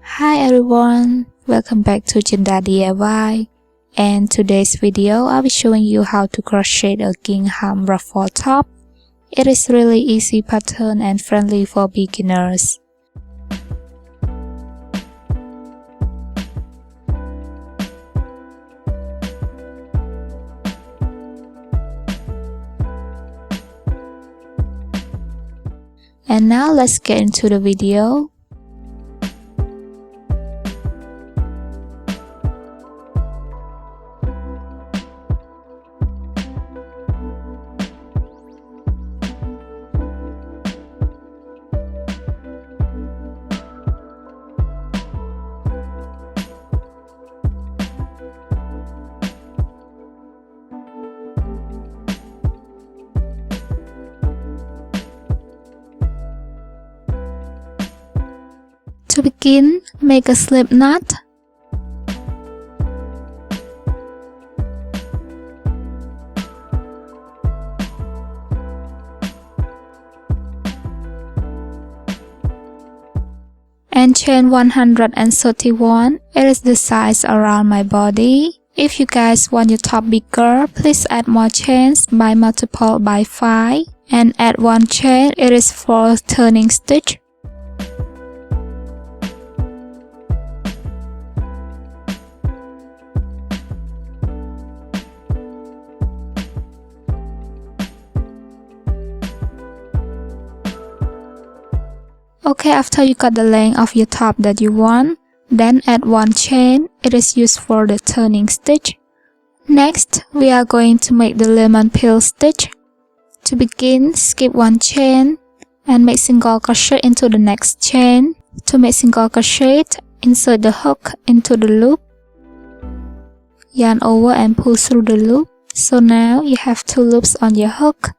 Hi everyone, welcome back to Chenda DIY, and today's video I'll be showing you how to crochet a gingham ruffle top. It is really easy pattern and friendly for beginners. And now let's get into the video. To begin, make a slip knot. And chain 131. It is the size around my body. If you guys want your top bigger, please add more chains by multiple by 5 and add 1 chain. It is for turning stitch. Okay, after you got the length of your top that you want, then add 1 chain. It is used for the turning stitch. Next, we are going to make the lemon peel stitch. To begin, skip 1 chain and make single crochet into the next chain. To make single crochet, insert the hook into the loop, yarn over and pull through the loop. So now you have 2 loops on your hook.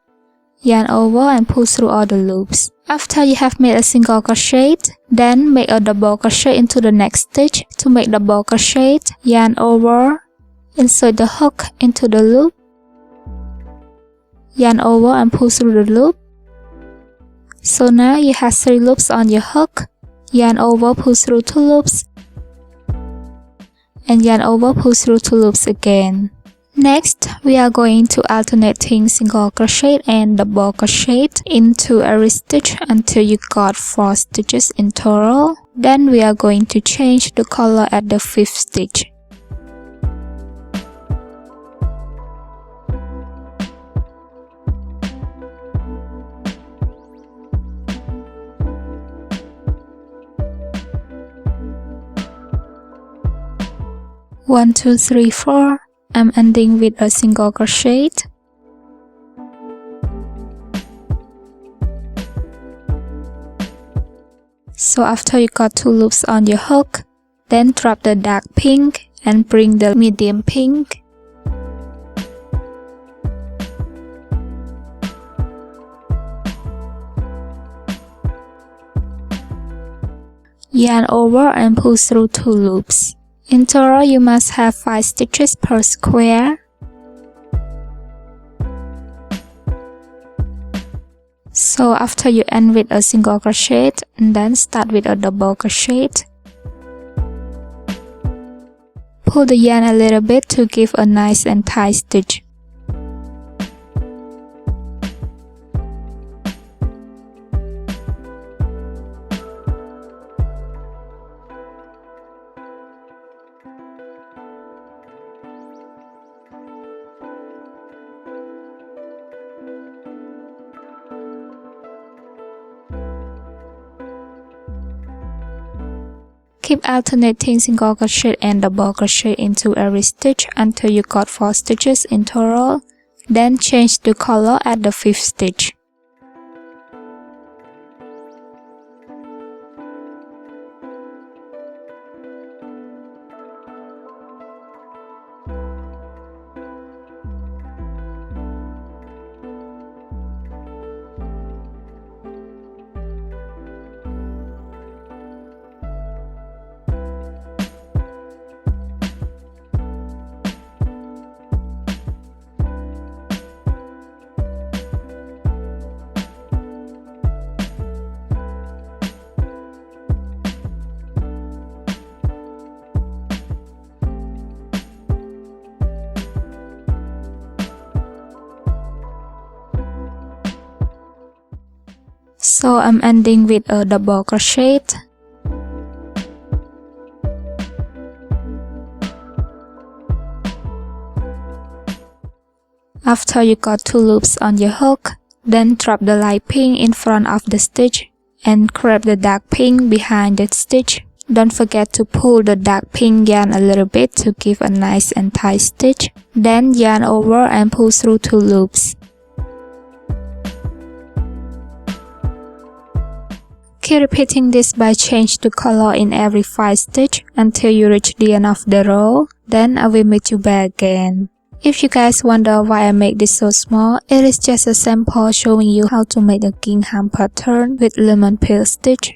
Yarn over and pull through all the loops. After you have made a single crochet, then make a double crochet into the next stitch. To make double crochet, yarn over, insert the hook into the loop, yarn over and pull through the loop. So now you have 3 loops on your hook. Yarn over, pull through 2 loops, and yarn over, pull through 2 loops again. Next, we are going to alternating single crochet and double crochet into every stitch until you got 4 stitches in total. Then we are going to change the color at the 5th stitch. One, 2, 3, 4. I'm ending with a single crochet. So after you got 2 loops on your hook, then drop the dark pink and bring the medium pink. Yarn over and pull through 2 loops. In total, you must have 5 stitches per square. So after you end with a single crochet, and then start with a double crochet. Pull the yarn a little bit to give a nice and tight stitch. Keep alternating single crochet and double crochet into every stitch until you got 4 stitches in total. Then change the color at the 5th stitch. So I'm ending with a double crochet. After you got 2 loops on your hook, then drop the light pink in front of the stitch and grab the dark pink behind the stitch. Don't forget to pull the dark pink yarn a little bit to give a nice and tight stitch. Then yarn over and pull through 2 loops. Keep repeating this by changing the color in every 5 stitches until you reach the end of the row. Then I will meet you back again. If you guys wonder why I make this so small, it is just a sample showing you how to make the gingham pattern with lemon peel stitch.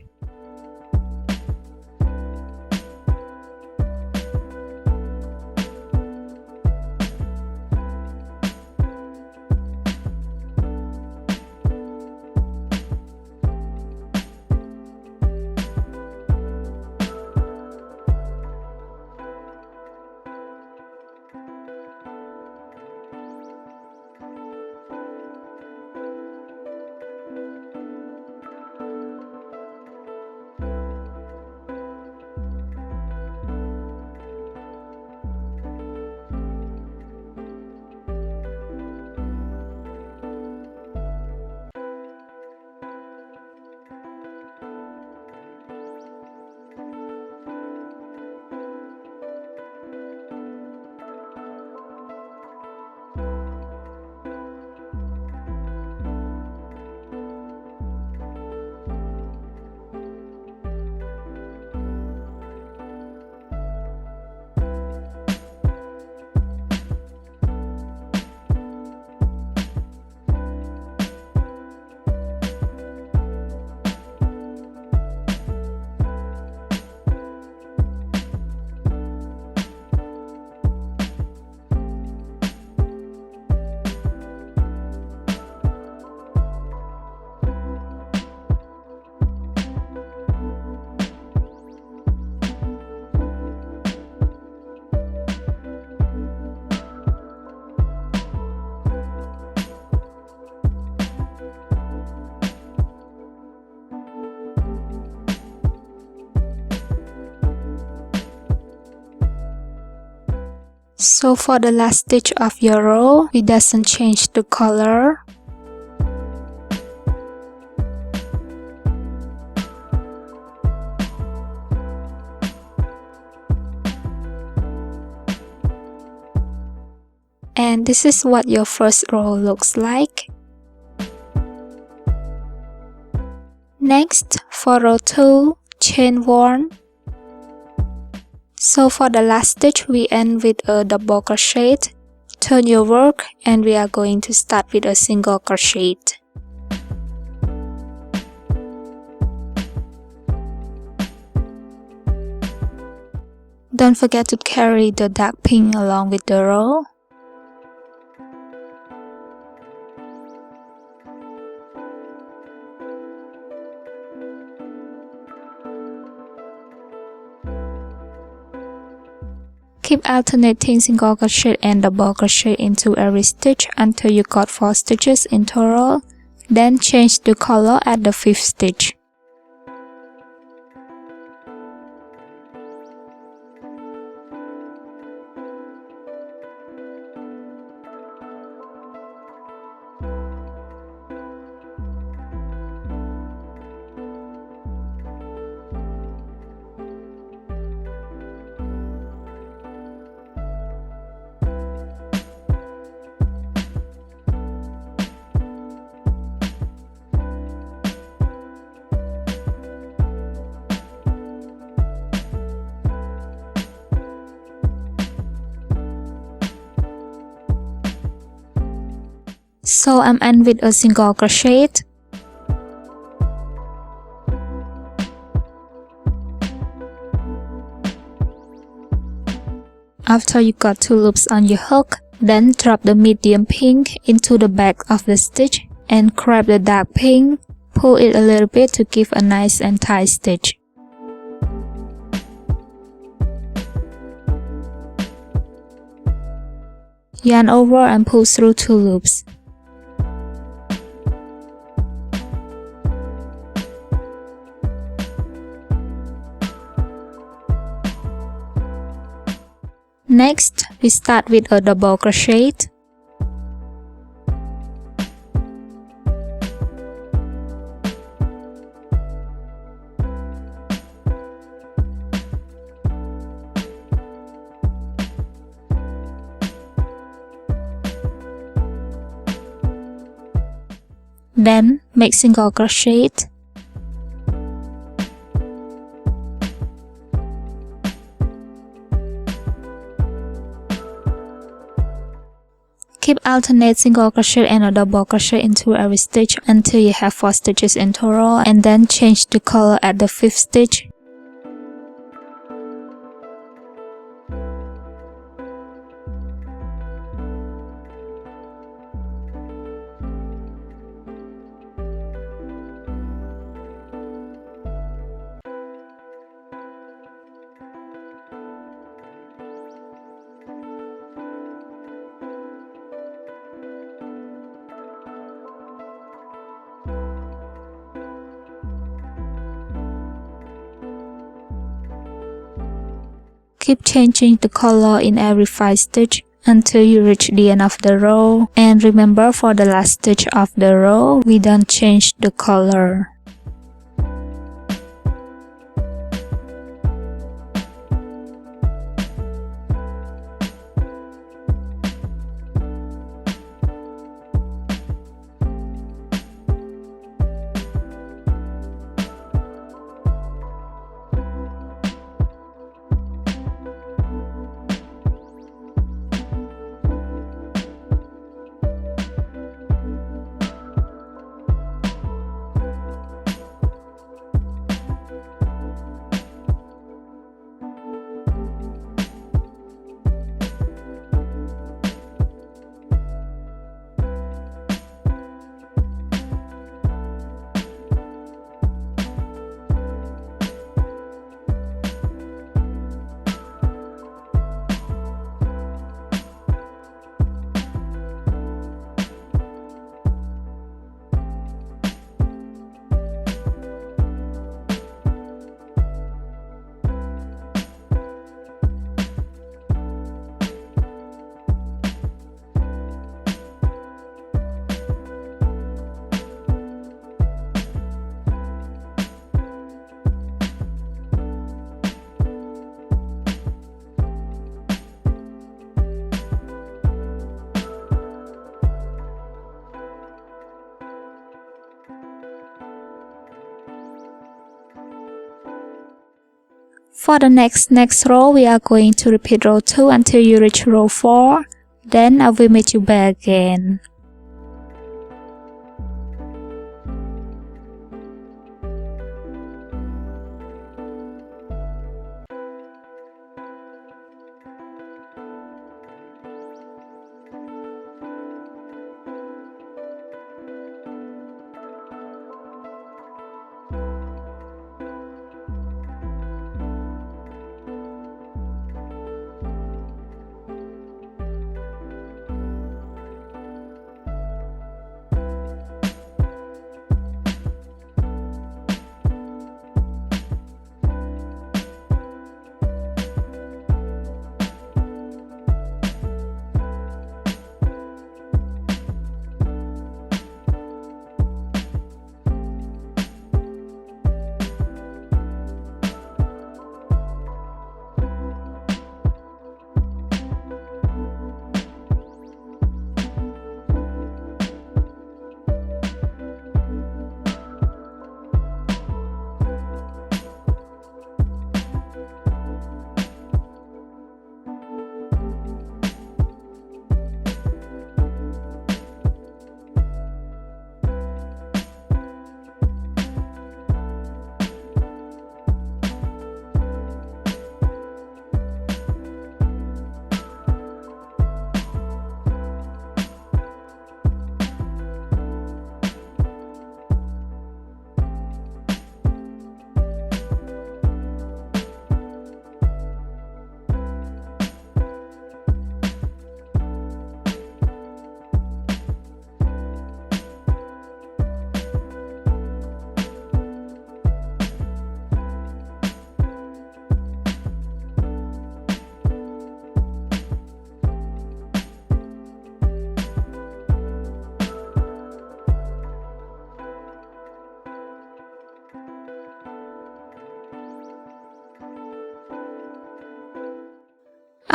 So for the last stitch of your row, we doesn't change the color. And this is what your first row looks like. Next, for row 2, chain 1. So for the last stitch, we end with a double crochet. Turn your work and we are going to start with a single crochet. Don't forget to carry the dark pink along with the row. Keep alternating single crochet and double crochet into every stitch until you got 4 stitches in total. Then change the color at the 5th stitch. So I'm end with a single crochet. After you got 2 loops on your hook, then drop the medium pink into the back of the stitch and grab the dark pink, pull it a little bit to give a nice and tight stitch. Yarn over and pull through 2 loops. Next, we start with a double crochet. Then make single crochet. Keep alternate single crochet and a double crochet into every stitch until you have 4 stitches in total, and then change the color at the 5th stitch. Keep changing the color in every 5 stitch until you reach the end of the row, and remember, for the last stitch of the row, we don't change the color. For the next row, we are going to repeat row 2 until you reach row 4. Then I will meet you back again.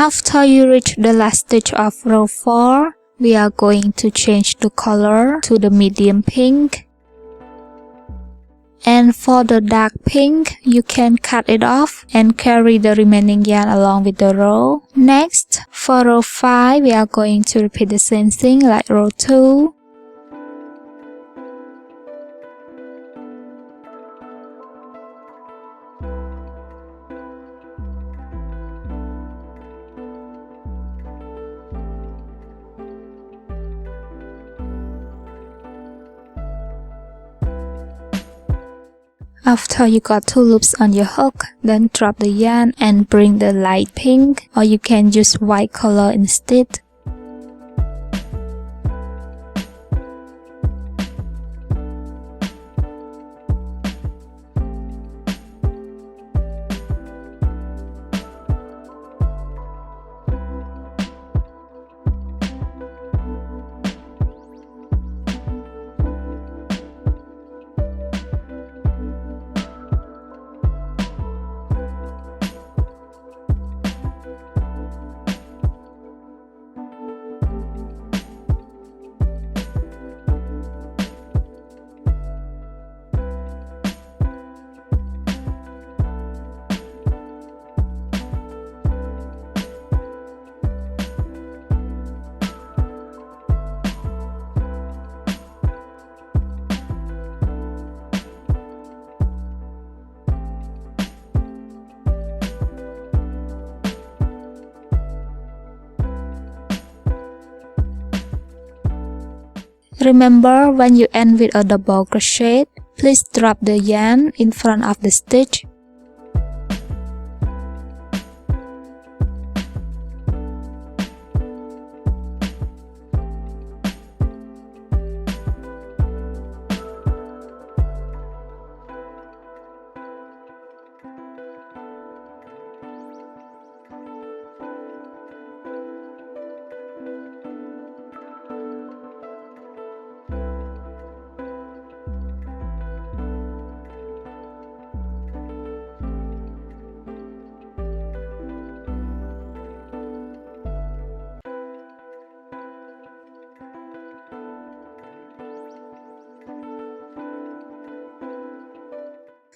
After you reach the last stitch of row 4, we are going to change the color to the medium pink. And for the dark pink, you can cut it off and carry the remaining yarn along with the row. Next, for row 5, we are going to repeat the same thing like row 2. After you got 2 loops on your hook, then drop the yarn and bring the light pink, or you can use white color instead. Remember, when you end with a double crochet, please drop the yarn in front of the stitch.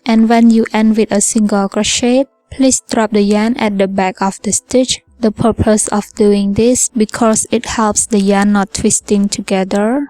And when you end with a single crochet, please drop the yarn at the back of the stitch. The purpose of doing this because it helps the yarn not twisting together.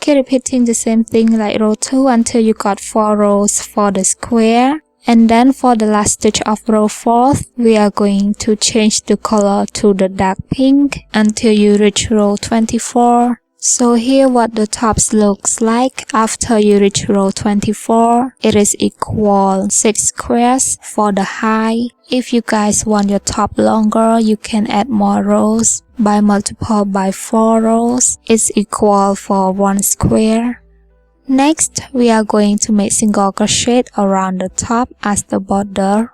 Keep repeating the same thing like row 2 until you got 4 rows for the square. And then for the last stitch of row 4, we are going to change the color to the dark pink until you reach row 24. So here what the tops looks like after you reach row 24. It is equal 6 squares for the height. If you guys want your top longer, you can add more rows. By multiple by 4 rows, it's equal for 1 square. Next, we are going to make single crochet around the top as the border.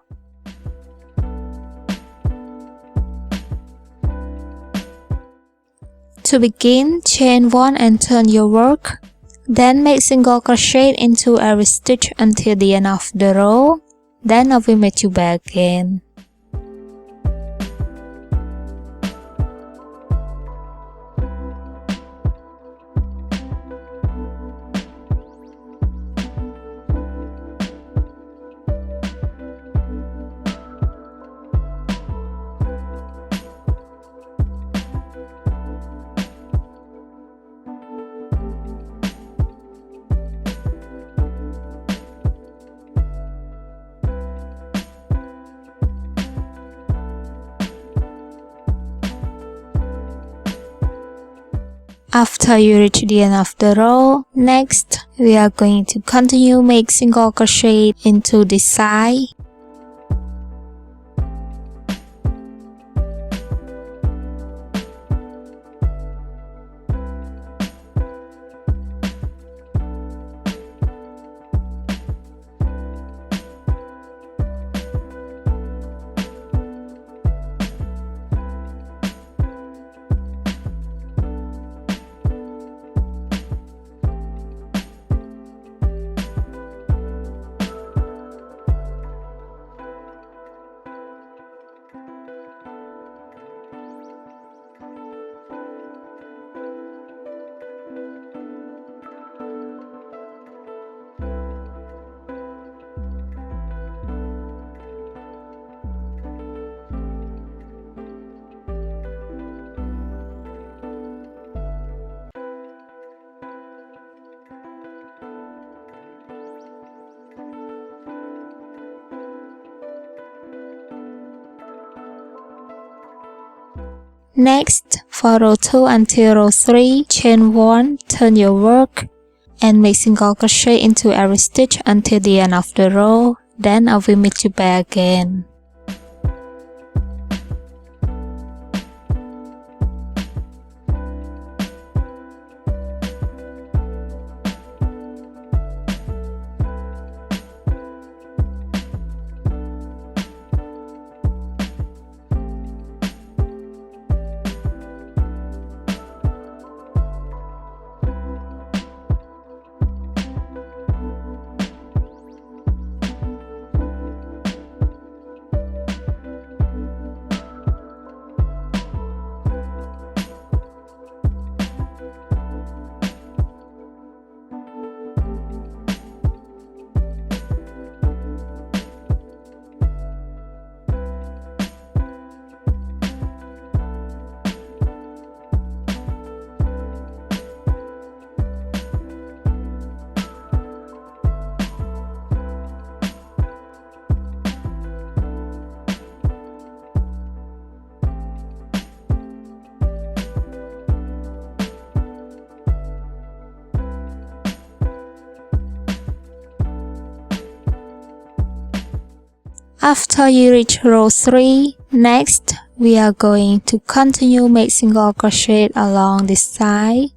To begin, chain 1 and turn your work. Then make single crochet into every stitch until the end of the row. Then I will meet you back again. After you reach the end of the row, next we are going to continue make single crochet into this side. Next, for row 2 until row 3, chain 1, turn your work, and make single crochet into every stitch until the end of the row. Then I will meet you back again. After you reach row 3, next we are going to continue make single crochet along this side.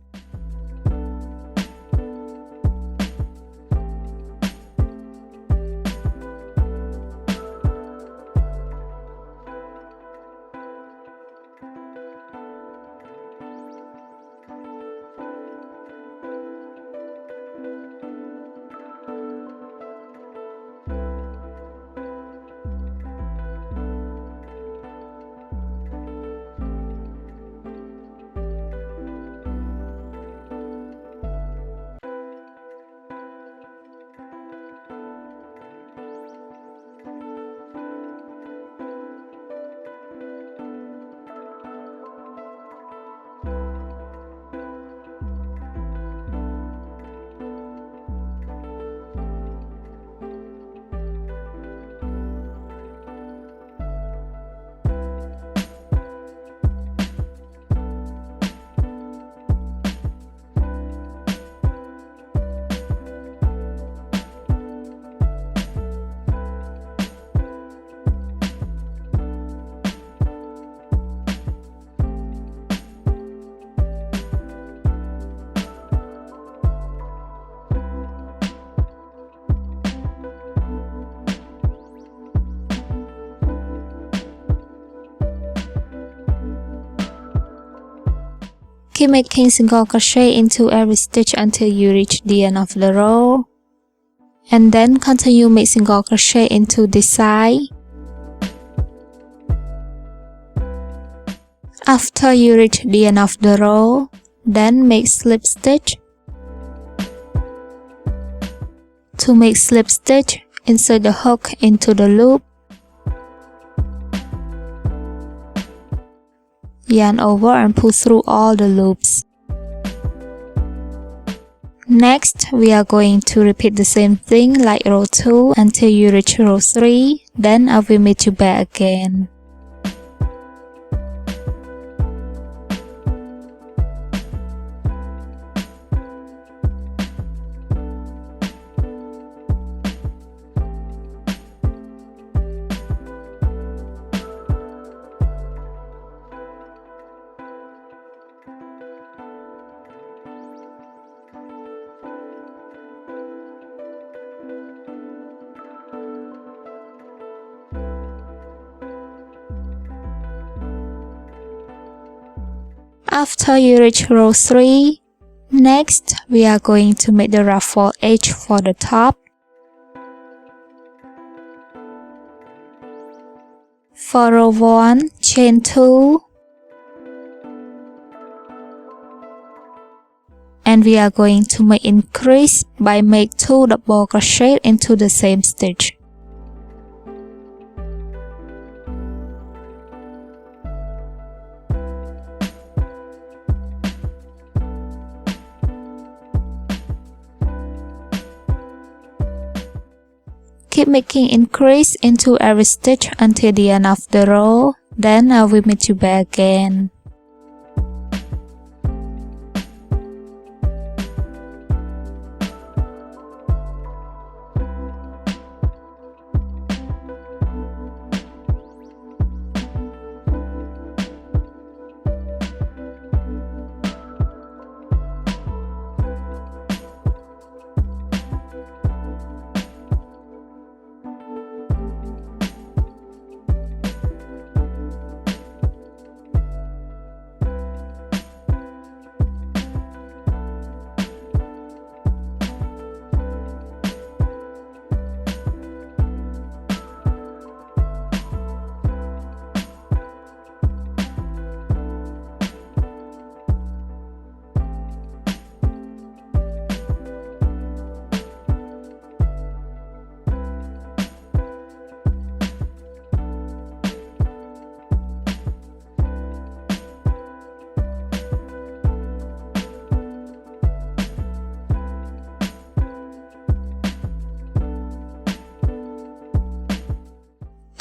Keep making single crochet into every stitch until you reach the end of the row, and then continue make single crochet into this side. After you reach the end of the row, then make slip stitch. To make slip stitch, insert the hook into the loop, yarn over and pull through all the loops. Next, we are going to repeat the same thing like row 2 until you reach row 3, then I will meet you back again. After you reach row 3, next we are going to make the ruffle edge for the top. For row 1, chain 2, and we are going to make increase by make 2 double crochet into the same stitch. Keep making increase into every stitch until the end of the row, then I will meet you back again.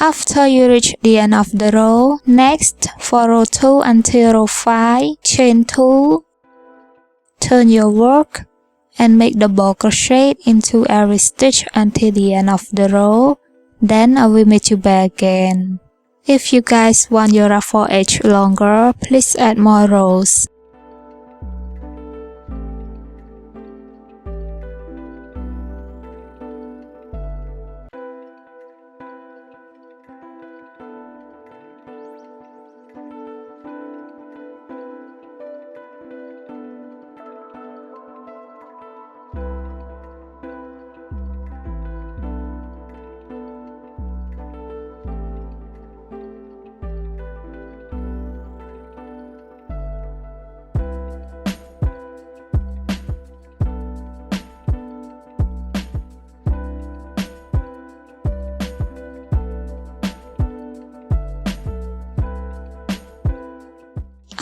After you reach the end of the row, next for row 2 until row 5, chain 2, turn your work, and make double crochet into every stitch until the end of the row, then I will meet you back again. If you guys want your ruffle edge longer, please add more rows.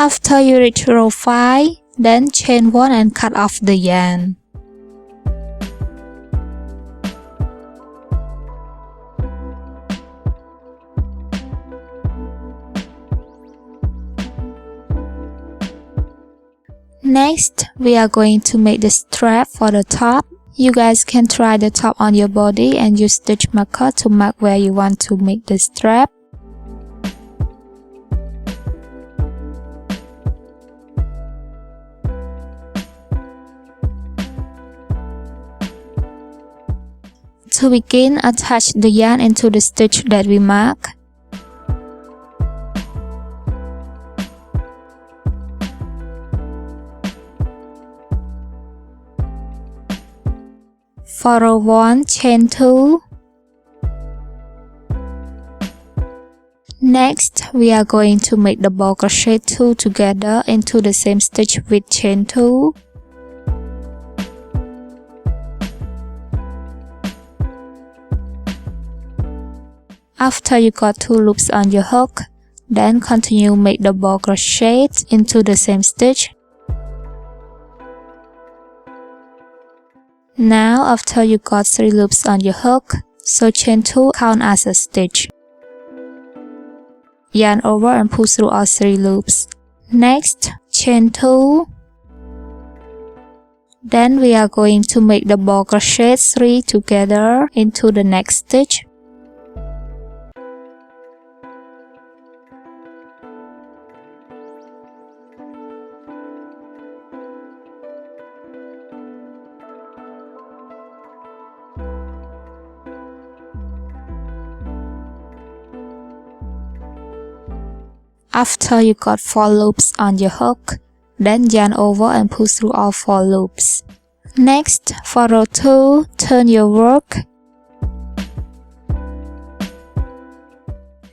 After you reach row 5, then chain 1 and cut off the yarn. Next, we are going to make the strap for the top. You guys can try the top on your body and use stitch marker to mark where you want to make the strap. To begin, attach the yarn into the stitch that we mark. For row 1, chain 2. Next, we are going to make double crochet 2 together into the same stitch with chain 2. After you got 2 loops on your hook, then continue make double crochet into the same stitch. Now after you got 3 loops on your hook, so chain 2 count as a stitch. Yarn over and pull through all 3 loops. Next, chain 2. Then we are going to make double crochet 3 together into the next stitch. After you got 4 loops on your hook, then yarn over and pull through all 4 loops. Next, for row 2, turn your work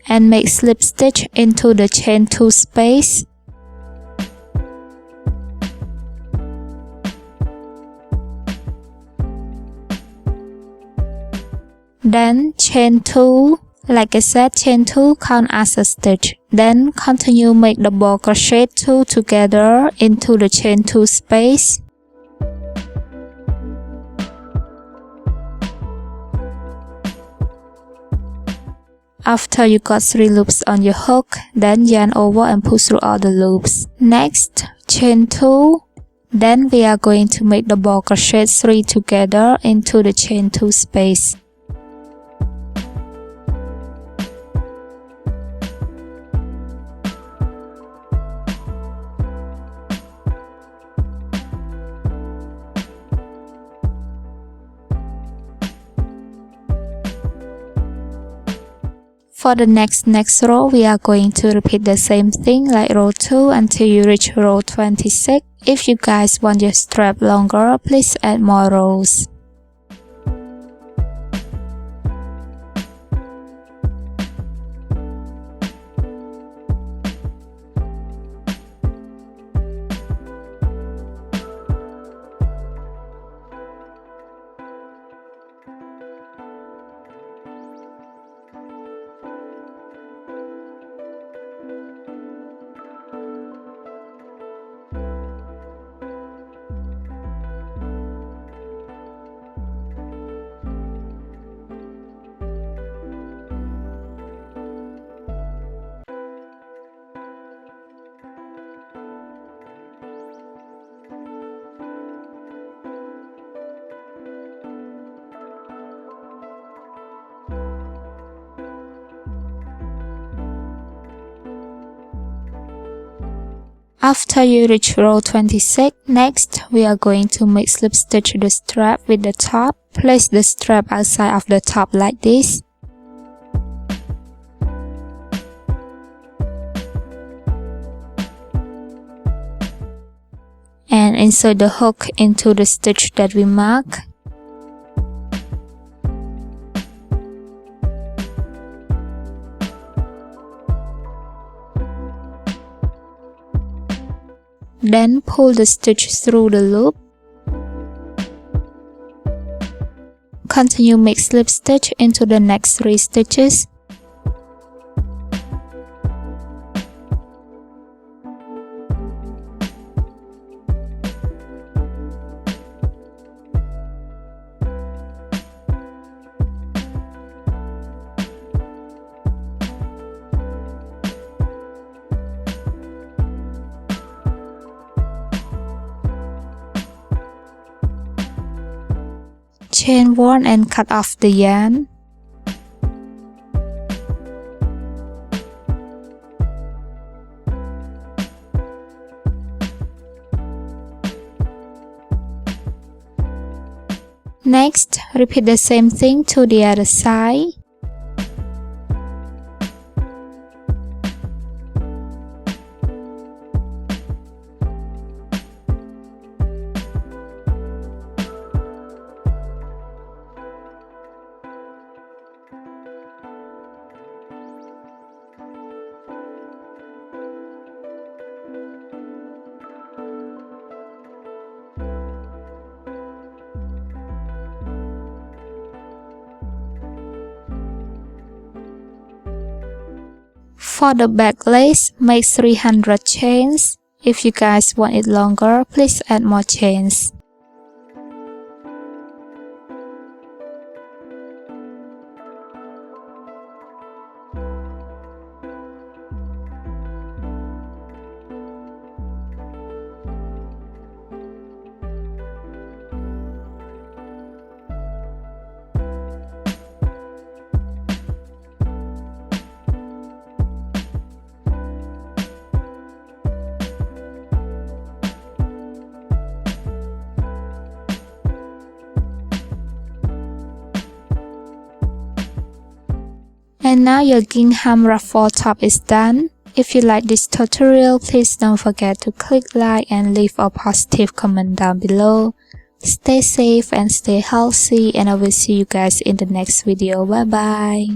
and make slip stitch into the chain 2 space. Then chain 2. Like I said, chain 2 count as a stitch. Then continue make double crochet 2 together into the chain 2 space. After you got 3 loops on your hook, then yarn over and pull through all the loops. Next, chain 2. Then we are going to make double crochet 3 together into the chain 2 space. For the next row, we are going to repeat the same thing like row 2 until you reach row 26. If you guys want your strap longer, please add more rows. After you reach row 26, next we are going to make slip stitch the strap with the top. Place the strap outside of the top like this. And insert the hook into the stitch that we mark. Then pull the stitch through the loop. Continue make slip stitch into the next 3 stitches. Chain 1 and cut off the yarn. Next, repeat the same thing to the other side. For the back lace, make 300 chains. If you guys want it longer, please add more chains. And now your gingham ruffle top is done. If you like this tutorial, please don't forget to click like and leave a positive comment down below. Stay safe and stay healthy, and I will see you guys in the next video. Bye bye.